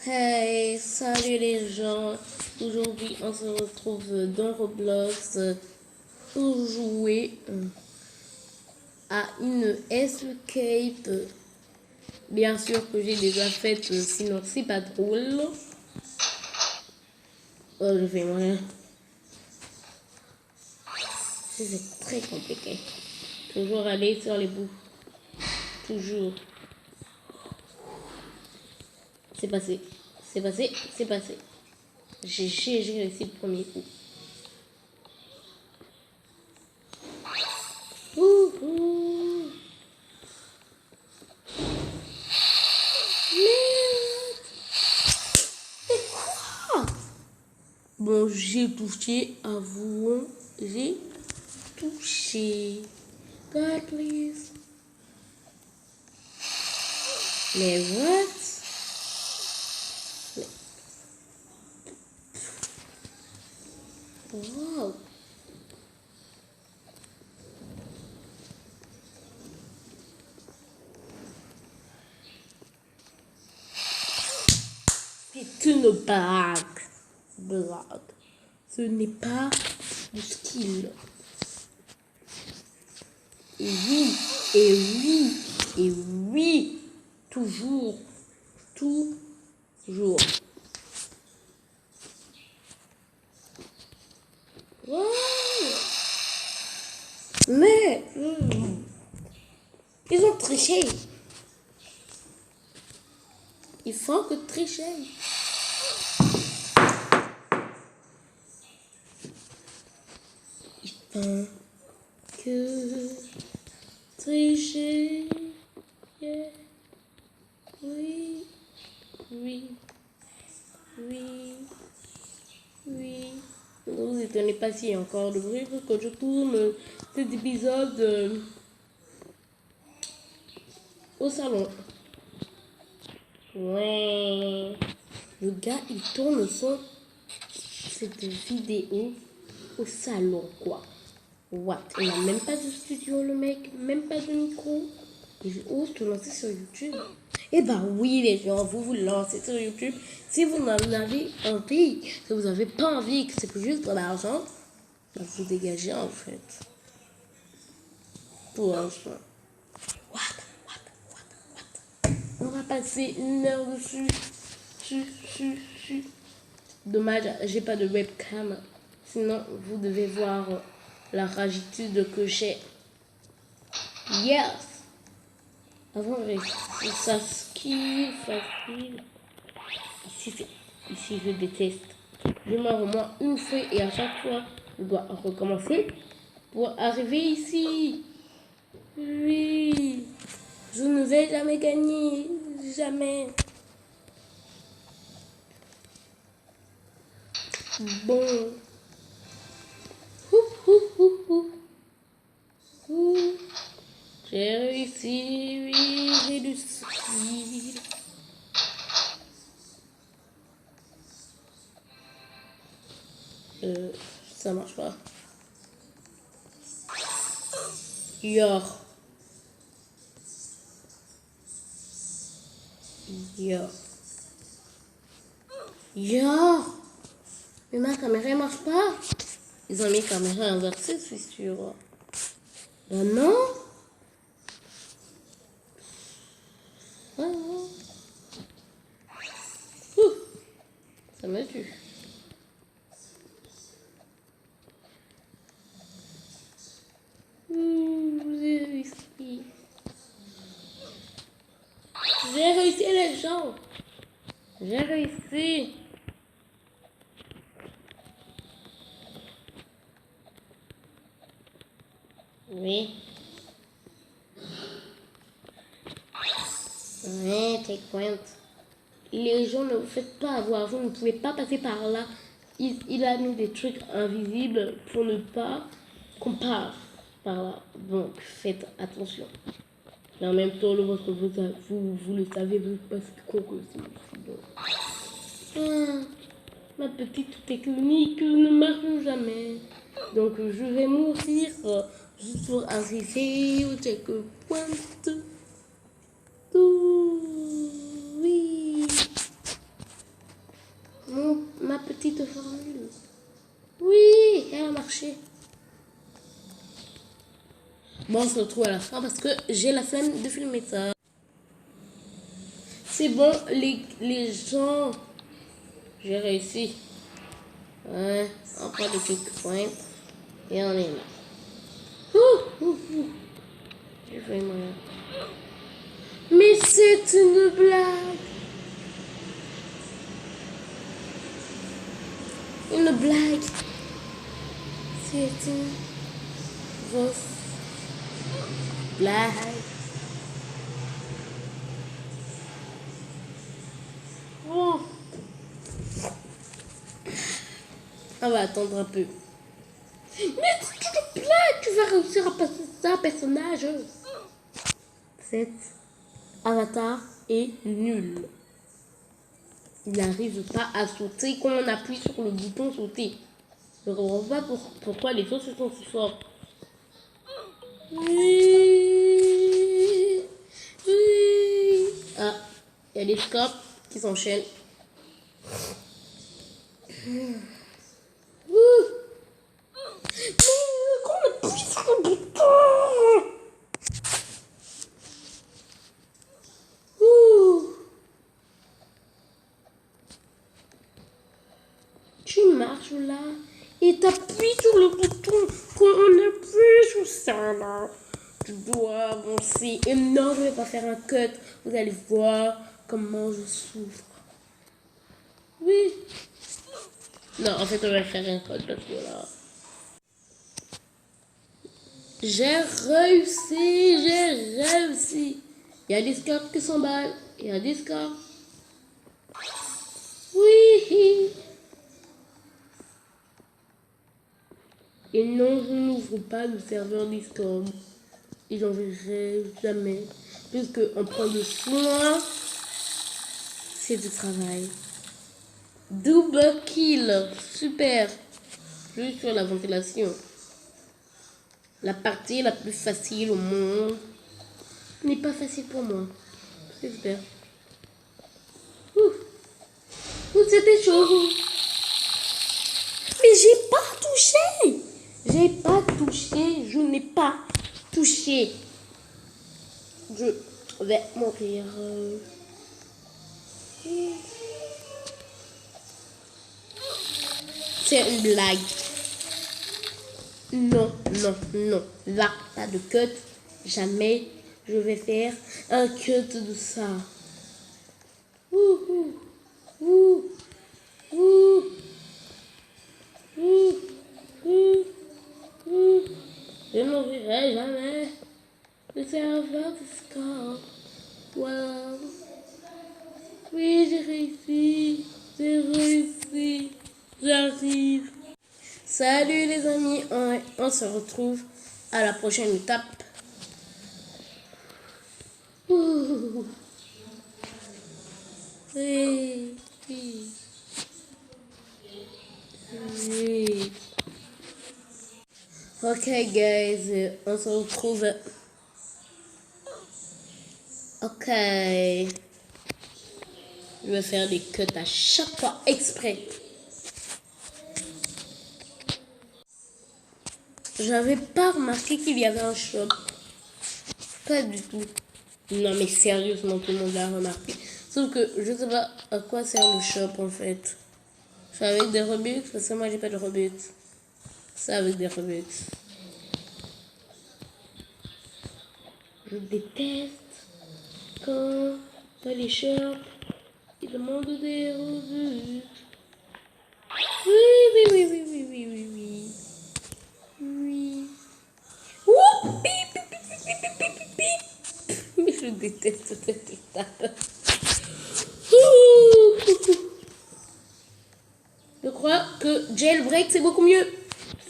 Hey, salut les gens. Aujourd'hui, on se retrouve dans Roblox pour jouer à une escape. Bien sûr que j'ai déjà faite, sinon c'est pas drôle. Oh, je fais rien. C'est très compliqué. Toujours aller sur les bouts. Toujours. C'est passé. C'est passé. C'est passé. J'ai réussi le premier coup. Ouhou. Merde. C'est quoi? Bon, j'ai touché, avouons, j'ai touché. God, please. Mais what? Wow. C'est une blague. Blague. Ce n'est pas du skill. Et oui, et oui, et oui. Toujours. Toujours. Wow. Mais ils ont triché. Il faut que tricher. Il faut que tricher. Yeah. Oui, oui, oui, oui. Ne vous étonnez pas s'il y a encore de bruit parce que je tourne cet épisode au salon. Ouais. Le gars, il tourne cette vidéo au salon, quoi. What? Il n'a même pas de studio, le mec, même pas de micro. Il ose te lancer sur YouTube. Eh ben oui, les gens, vous vous lancez sur YouTube. Si vous en avez envie, si vous n'avez pas envie, que c'est que juste pour l'argent, ben vous dégagez en fait. Pour l'instant. What? On va passer 1 heure dessus. Dommage, j'ai pas de webcam. Sinon, vous devez voir la ragitude que j'ai. Yes! Avant, j'ai ça skill, facile. Ici, je déteste. Je meurs au moins une fois et à chaque fois, je dois recommencer pour arriver ici. Oui, je ne vais jamais gagner. Jamais. Bon. J'ai réussi, oui, j'ai du skill. Ça marche pas. Yor. Mais ma caméra ne marche pas. Ils ont mis caméra inversée, je suis sûre. Ben non. Ça me tue. J'ai réussi. J'ai réussi les gens. J'ai réussi. Oui. Oui, take point. Les gens ne vous faites pas avoir. Vous ne pouvez pas passer par là. Il a mis des trucs invisibles pour ne pas qu'on passe par là. Donc, faites attention. Et en même temps, le vôtre, vous le savez, vous passez con que c'est. Ma petite technique ne marche jamais. Donc, je vais mourir juste pour arriver au checkpoint. Oui. petite formule. Oui, elle a marché. Bon, on se retrouve à la fin parce que j'ai la flemme de filmer ça. C'est bon, les gens. J'ai réussi. Ouais, on prend des checkpoints. Et on est là. J'ai fait moyen. Mais c'est une blague. Une blague. C'est une grosse blague. Oh. On va attendre un peu. Mais c'est une blague. Tu vas réussir à passer ça, personnage. Cet avatar est nul. Il n'arrive pas à sauter quand on appuie sur le bouton sauter. Je ne comprends pas pourquoi les autres sont si forts. Oui. Oui. Ah, il y a des scopes qui s'enchaînent. Quand on appuie sur le bouton. Tu marches là et t'appuies sur le bouton. Quand on appuie sur ça là, tu dois avancer. Et non, je ne vais pas faire un cut. Vous allez voir comment je souffre. Oui. Non, en fait, on va faire un cut parce que là. J'ai réussi. Il y a des scores qui s'emballent. Il y a des scores. Oui. Et non, je n'ouvre pas le serveur Discord. Et j'en verrai jamais. Puisque on prend le soin. C'est du travail. Double kill. Super. Juste sur la ventilation. La partie la plus facile au monde. N'est pas facile pour moi. C'est super. C'était chaud. Mais j'ai pas touché. Je n'ai pas touché. Je vais mourir. C'est une blague. Non. Là, pas de cut. Jamais je vais faire un cut de ça. Je n'ouvrirai jamais le serveur Discord. Wow. Oui, j'ai réussi. J'arrive. Salut les amis, on se retrouve à la prochaine étape. Oui. Ok guys, on se retrouve. Ok. Je vais faire des cuts à chaque fois exprès. J'avais pas remarqué qu'il y avait un shop. Pas du tout. Non mais sérieusement, tout le monde l'a remarqué. Sauf que je sais pas à quoi sert le shop en fait. C'est avec des Robux parce que moi j'ai pas de Robux. C'est avec des Robux. Je déteste quand dans les shops ils demandent des Robux. Oui. Ouh, mais je déteste cette étape. Je crois que jailbreak c'est beaucoup mieux.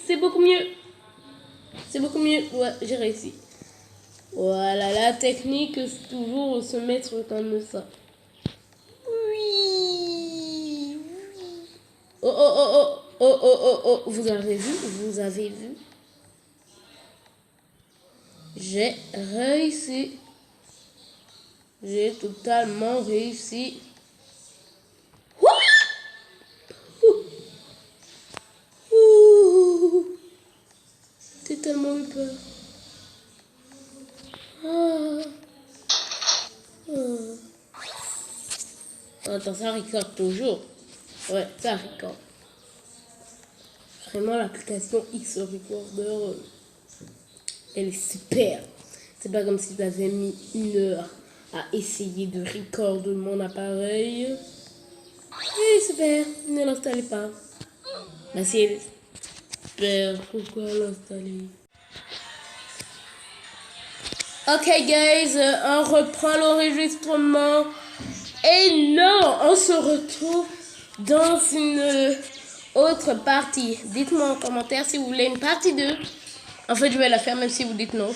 C'est beaucoup mieux. Ouais, j'ai réussi. Voilà, la technique, c'est toujours se mettre comme ça. Oui. Oh. Vous avez vu? J'ai réussi. J'ai totalement réussi. tellement eu peur. Ah. Attends, ça record toujours. Ouais, ça record. Vraiment, l'application X Recorder, elle est super. C'est pas comme si tu avais mis 1 heure à essayer de recorder mon appareil. Oui, super. Ne l'installez pas. Bah, si elle est super, pourquoi l'installer? Ok, guys, on reprend l'enregistrement. Et non, on se retrouve dans une autre partie. Dites-moi en commentaire si vous voulez une partie 2. En fait, je vais la faire même si vous dites non.